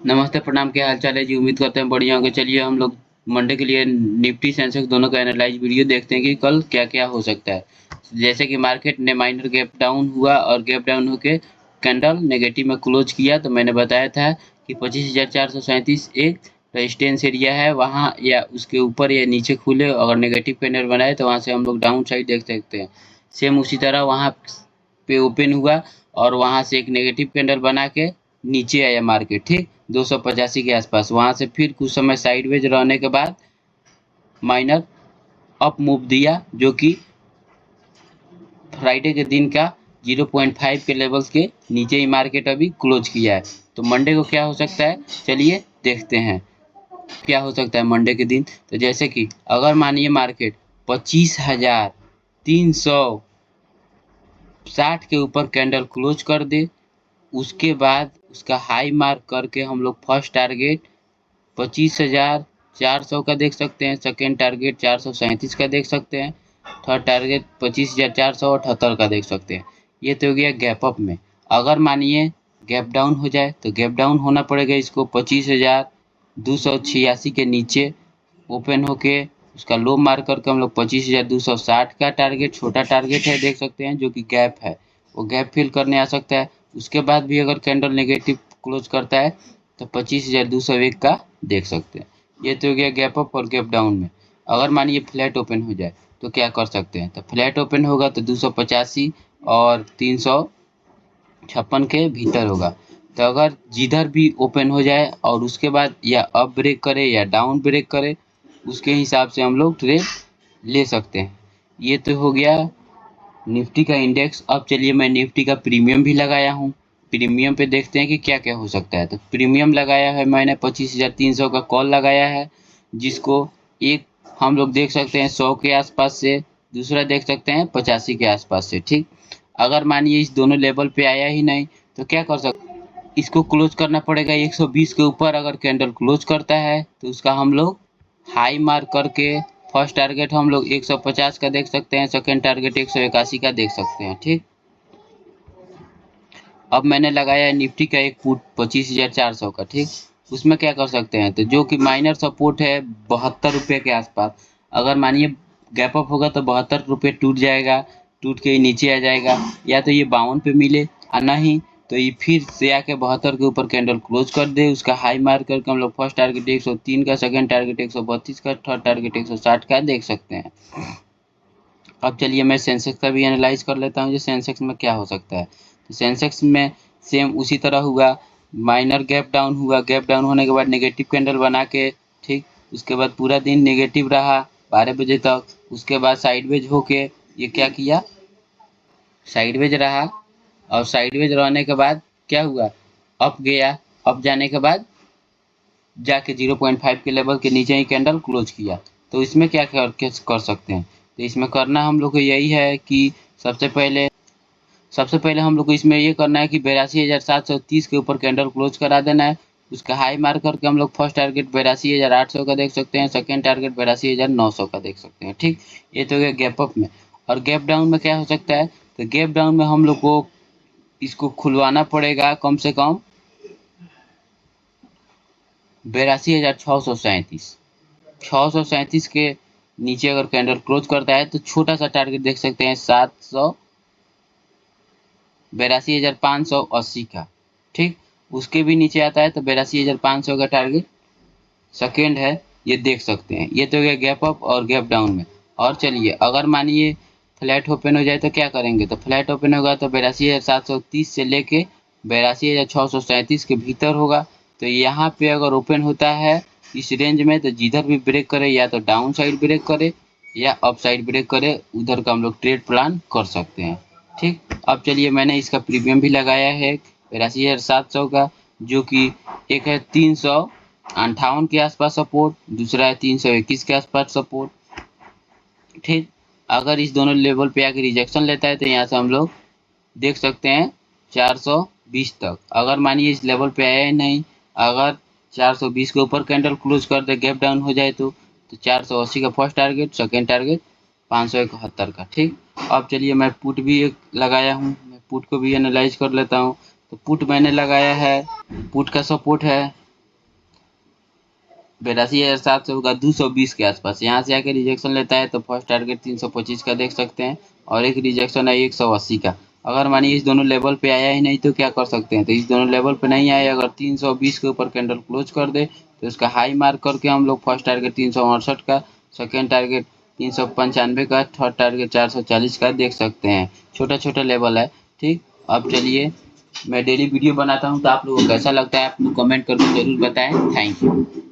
नमस्ते, प्रणाम, क्या हाल-चाल है जी? उम्मीद करते हैं बढ़िया होंगे। चलिए हम लोग मंडे के लिए निफ्टी, सेंसेक्स दोनों का एनालाइज़ वीडियो देखते हैं कि कल क्या-क्या हो सकता है। जैसे कि मार्केट ने माइनर गैप डाउन हुआ और गैप डाउन होके कैंडल नेगेटिव में क्लोज़ किया, तो मैंने बताया था कि 25,437 एक रेजिस्टेंस एरिया है, वहाँ या उसके ऊपर या नीचे खुले अगर नेगेटिव कैंडल बनाए तो वहाँ से हम लोग डाउन साइड देख सकते हैं। सेम उसी तरह वहाँ पे ओपन हुआ और वहाँ से एक नेगेटिव कैंडल बना के नीचे आया मार्केट, ठीक 285 के आसपास। वहाँ से फिर कुछ समय साइडवेज रहने के बाद माइनर अप मूव दिया, जो कि फ्राइडे के दिन का 0.5 के लेवल्स के नीचे ही मार्केट अभी क्लोज किया है। तो मंडे को क्या हो सकता है, चलिए देखते हैं क्या हो सकता है मंडे के दिन। तो जैसे कि अगर मानिए मार्केट 25,360 के ऊपर कैंडल क्लोज कर दे, उसके बाद उसका हाई मार्क करके हम लोग फर्स्ट टारगेट 25,400 का देख सकते हैं, सेकेंड टारगेट 437 का देख सकते हैं, थर्ड टारगेट 25,478 का देख सकते हैं। ये तो हो गया गैप अप में। अगर मानिए गैप डाउन हो जाए तो गैप डाउन होना पड़ेगा इसको 25,286 के नीचे ओपन होके उसका लो मार्क करके हम लोग 25,260 का टारगेट, छोटा टारगेट है देख सकते हैं, जो कि गैप है, वो गैप फिल करने आ सकता है। उसके बाद भी अगर कैंडल नेगेटिव क्लोज करता है तो 25,201 का देख सकते हैं। ये तो हो गया गैप अप और गैप डाउन में। अगर मानिए फ्लैट ओपन हो जाए तो क्या कर सकते हैं, तो फ्लैट ओपन होगा तो 285 और 356 के भीतर होगा। तो अगर जिधर भी ओपन हो जाए और उसके बाद या अप ब्रेक करे या डाउन ब्रेक करे, उसके हिसाब से हम लोग ट्रेड ले सकते हैं। ये तो हो गया निफ्टी का इंडेक्स। अब चलिए मैं निफ्टी का प्रीमियम भी लगाया हूँ। प्रीमियम पे देखते हैं कि क्या-क्या हो सकता है। तो प्रीमियम लगाया है मैंने 25,300 का कॉल लगाया है, जिसको एक हम लोग देख सकते हैं 100 के आसपास से, दूसरा देख सकते हैं 85 के आसपास से, ठीक। अगर मानिए इस दोनों लेवल पे आया ही नहीं तो क्या कर सकते हैं, इसको क्लोज करना पड़ेगा 120 के ऊपर। अगर कैंडल क्लोज करता है तो उसका हम लोग हाई मार्क करके फर्स्ट टारगेट हम लोग 150 का देख सकते हैं, सेकंड टारगेट 181 का देख सकते हैं, ठीक। अब मैंने लगाया है निफ्टी का एक पुट 25,400 का, ठीक। उसमें क्या कर सकते हैं, तो जो कि माइनर सपोर्ट है 72 रुपये के आसपास। अगर मानिए गैप अप होगा तो 72 रुपये टूट जाएगा, टूट के ही नीचे आ जाएगा, या तो ये 52 पे मिले और नहीं तो ये फिर से आके 72 के ऊपर कैंडल क्लोज कर दे। उसका हाई मार्क करके हम लोग फर्स्ट टारगेट 103 का, सेकंड टारगेट 132 का, थर्ड टारगेट 160 का देख सकते हैं। अब चलिए मैं सेंसेक्स का भी एनालाइज कर लेता हूँ, जो सेंसेक्स में क्या हो सकता है। तो सेंसेक्स में सेम उसी तरह हुआ, माइनर गैप डाउन हुआ, गैप डाउन होने के बाद नेगेटिव कैंडल बना के, ठीक। उसके बाद पूरा दिन नेगेटिव रहा 12 बजे तक। उसके बाद साइडवेज होके ये क्या किया, साइडवेज रहा, और साइडवेज रहने के बाद क्या हुआ, अप गया। अप जाने के बाद जाके 0.5 के लेवल के नीचे ही कैंडल क्लोज किया। तो इसमें क्या कर सकते हैं, तो इसमें करना हम लोग को यही है कि सबसे पहले हम लोग को इसमें ये करना है कि 82,730 के ऊपर कैंडल क्लोज करा देना है। उसका हाई मार्क करके हम लोग फर्स्ट टारगेट 82,800 का देख सकते हैं, सेकंड टारगेट 82,900 का देख सकते हैं, ठीक। ये तो गया गैप अप में। और गैप डाउन में क्या हो सकता है, तो गैप डाउन में हम लोग को इसको खुलवाना पड़ेगा कम से कम 82,637 के नीचे अगर कैंडल क्लोज करता है तो छोटा सा टारगेट देख सकते हैं 82,580 का, ठीक। उसके भी नीचे आता है तो 82,500 का टारगेट सेकेंड है, ये देख सकते हैं। ये तो गया गैप अप और गैप डाउन में। और चलिए अगर मानिए फ्लैट ओपन हो जाए तो क्या करेंगे, तो फ्लैट ओपन होगा तो 82,730 से लेके 82,637 के भीतर होगा। तो यहाँ पे अगर ओपन होता है इस रेंज में तो जिधर भी ब्रेक करे, या तो डाउन साइड ब्रेक करे या अप साइड ब्रेक करे, उधर का हम लोग ट्रेड प्लान कर सकते हैं, ठीक। अब चलिए मैंने इसका प्रीमियम भी लगाया है 82,700 का, जो कि एक है 358 के आसपास सपोर्ट, दूसरा है 321 के आसपास सपोर्ट, ठीक। अगर इस दोनों लेवल पे आके रिजेक्शन लेता है तो यहाँ से हम लोग देख सकते हैं 420 तक। अगर मानिए इस लेवल पे आया ही नहीं, अगर 420 के ऊपर कैंडल क्लोज कर दे, गैप डाउन हो जाए तो 480 का फर्स्ट टारगेट, सेकेंड टारगेट 571 का, ठीक। अब चलिए मैं पुट भी एक लगाया हूँ, मैं पुट को भी एनालाइज कर लेता हूँ। तो पुट मैंने लगाया है, पुट का सपोर्ट है 82,700 होगा 220 के आसपास। यहाँ से आके रिजेक्शन लेता है तो फर्स्ट टारगेट 325 का देख सकते हैं और एक रिजेक्शन है 180 का। अगर मानिए इस दोनों लेवल पे आया ही नहीं तो क्या कर सकते हैं, तो इस दोनों लेवल पे नहीं आया, अगर 320 के ऊपर कैंडल क्लोज कर दे तो उसका हाई मार्क करके हम लोग फर्स्ट टारगेट 368 का, सेकेंड टारगेट 395 का, थर्ड टारगेट 440 का देख सकते हैं। छोटा छोटा लेवल है, ठीक। अब चलिए मैं डेली वीडियो बनाता हूँ तो आप लोगों को कैसा लगता है आप लोग कमेंट करके जरूर बताएं। Thank you.